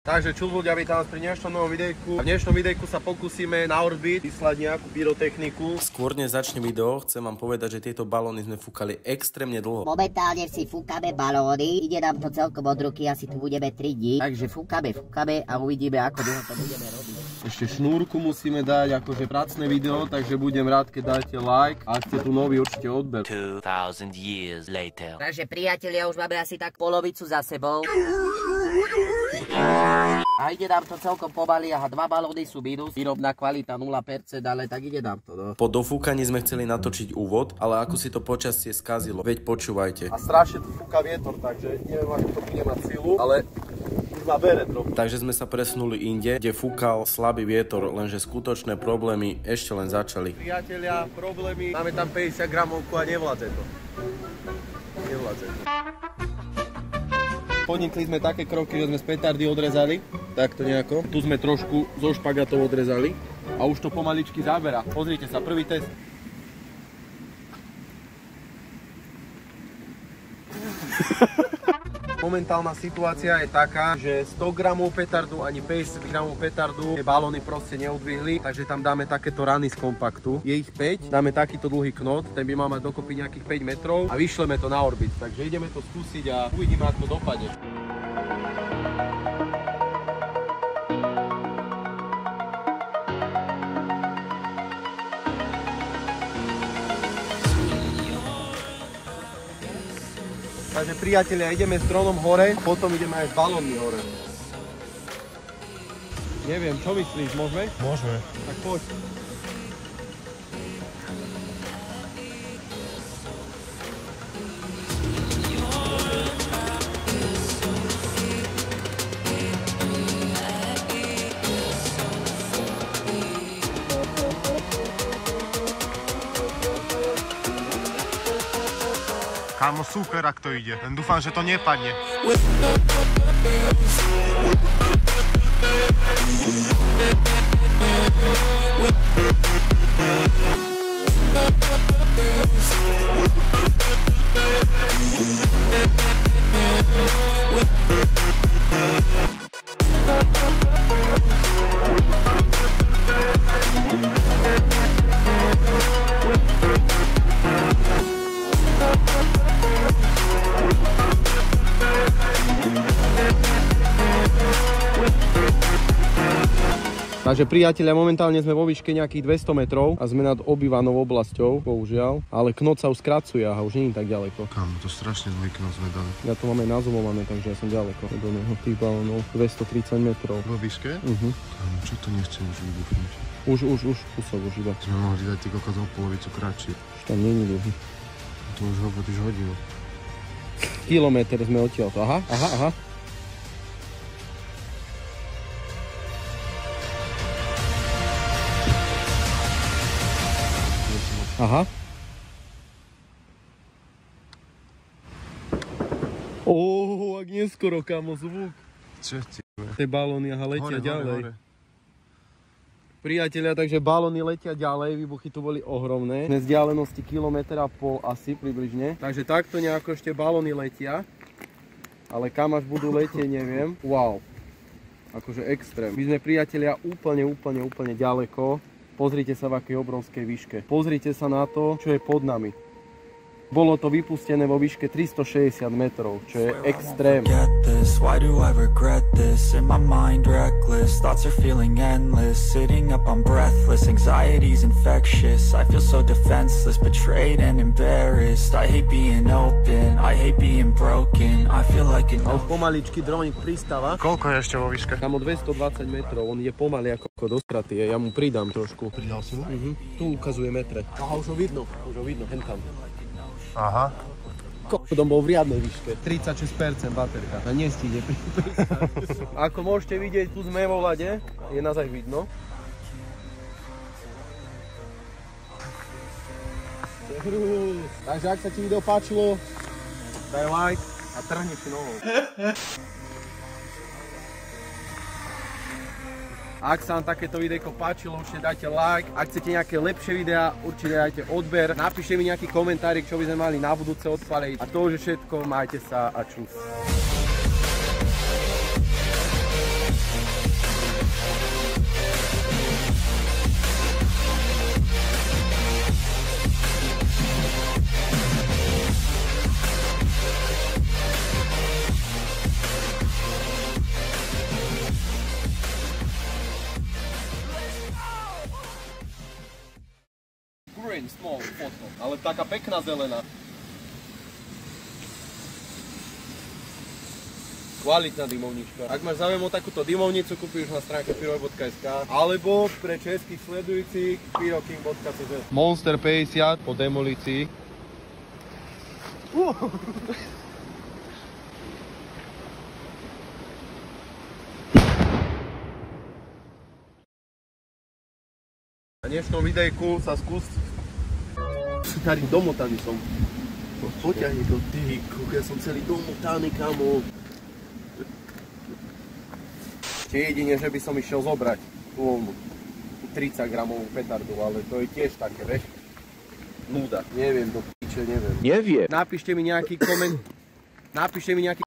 Takže čus ľudia, vítam vás pri dnešnom novom videjku. V dnešnom videjku sa pokúsime na orbit vyslať nejakú pyrotechniku. Skôr než začne video, chcem vám povedať, že tieto balóny sme fúkali extrémne dlho. Momentálne si fúkame balóny, ide nám to celkom od ruky, asi tu budeme 3 dní. Takže fúkame a uvidíme, ako dlho to budeme robiť. Ešte šnúrku musíme dať, akože pracné video, takže budem rád, keď dáte like. A ak ste tu noví, určite odber. 2000 years later. Takže priatelia, už máme asi tak polovicu za sebou. A ide nám to celkom pomaly, aha, 2 balóny sú minus, výrobná kvalita 0%, ale tak ide nám to, no. Po dofúkaní sme chceli natočiť úvod, ale ako si to počasie skazilo, veď počúvajte. A strašne tu fúka vietor, takže neviem, ako to bude mať silu, ale už ma bere trochu. Takže sme sa presunuli inde, kde fúkal slabý vietor, lenže skutočné problémy ešte len začali. Priatelia, problémy, máme tam 50 gramovku a nevládze to. Podnikli sme také kroky, že sme z petardy odrezali, takto nejako. Tu sme trošku zo špagatov odrezali a už to pomaličky záberá. Pozrite sa, prvý test. Momentálna situácia je taká, že 100 gramov petardu ani 50 gramov petardu tie balóny proste neodvihli, takže tam dáme takéto rany z kompaktu. Je ich 5, dáme takýto dlhý knot, ten by mal mať dokopy nejakých 5 metrov a vyšleme to na orbit. Takže ideme to skúsiť a uvidíme, ako to dopadne. Takže priatelia, ideme s dronom hore, potom ideme aj s balónmi hore. Neviem, čo myslíš, môžeme? Môžeme. Tak poď. Kámo, super, ak to ide. Len dúfam, že to nepadne. Takže priatelia, momentálne sme vo výške nejakých 200 metrov a sme nad obývanou oblasťou, bohužiaľ, ale knot sa už skracuje a už nie je tak ďaleko. Kámo, to strašne dlhý knot sme dali. Ja to máme nazumované, takže ja som ďaleko do neho, tých balónov, 230 metrov. Vo výške? Kámo, čo to nechce už vybuchnúť? Už, kúsok už iba. Sme mohli dať ty kokos o polovicu kratšie. Už tam nie je dlhý. To už hovoríš hodinu. Kilometr sme odtiaľ. Aha. Aha. Ak neskoro, kámo, zvuk. Čo ti? Tie balóny, aha, letia ďalej. Hore. Priatelia, takže balóny letia ďalej, výbuchy tu boli ohromné. Na vzdialenosti 1,5 kilometra asi približne. Takže takto nejako ešte balóny letia. Ale kam až budú letieť, neviem. Wow. Akože extrém. My sme, priatelia, úplne ďaleko. Pozrite sa, v akej obrovskej výške. Pozrite sa na to, čo je pod nami. Bolo to vypustené vo výške 360 metrov, čo je extrém. Why do I regret this? In my mind reckless, thoughts are feeling endless. Sitting up, I'm breathless, anxiety's infectious. I feel so defenseless, betrayed and embarrassed. I hate being open, I hate being broken. I feel like an... A už pomaličky dronik pristáva. Koľko je ešte vo výške? Tam o 220 metrov, on je pomaly ako dostratý, ja mu pridám trošku. Pridal si mu? Tu ukazuje metre. Aha, už ho vidno, hen tam. Aha. Dom bol v riadnej výške. 36% baterka. A nestíde pri. Ako môžete vidieť, tu sme vo vlade. Je nás aj vidno. Takže ak sa ti video páčilo, daj like a trhni si nohou. Ak sa vám takéto videjko páčilo, určite dajte like. Ak chcete nejaké lepšie videá, určite dajte odber. Napíšte mi nejaký komentárik, čo by sme mali na budúce odpaliť. A to už je všetko, majte sa a čus. fine, small photo, ale taká pekná zelená. Kvalitná dymovnička. Ak máš záujem o takúto dymovnicu, kúpiš na stránke pyro.sk alebo pre českých sledujúcich pyroking.cz. Monster 50 po demolícii. Na dnešnom videjku sa skús... Starý domotaný som. Poťahni to, ty, ja som celý domotaný, kamo. Jedine, že by som išiel zobrať tú 30 gramovú petardu, ale to je tiež také, vieš? Nuda. Neviem, do piče, neviem. Neviem. Napíšte mi nejaký koment... Napíšte mi nejaký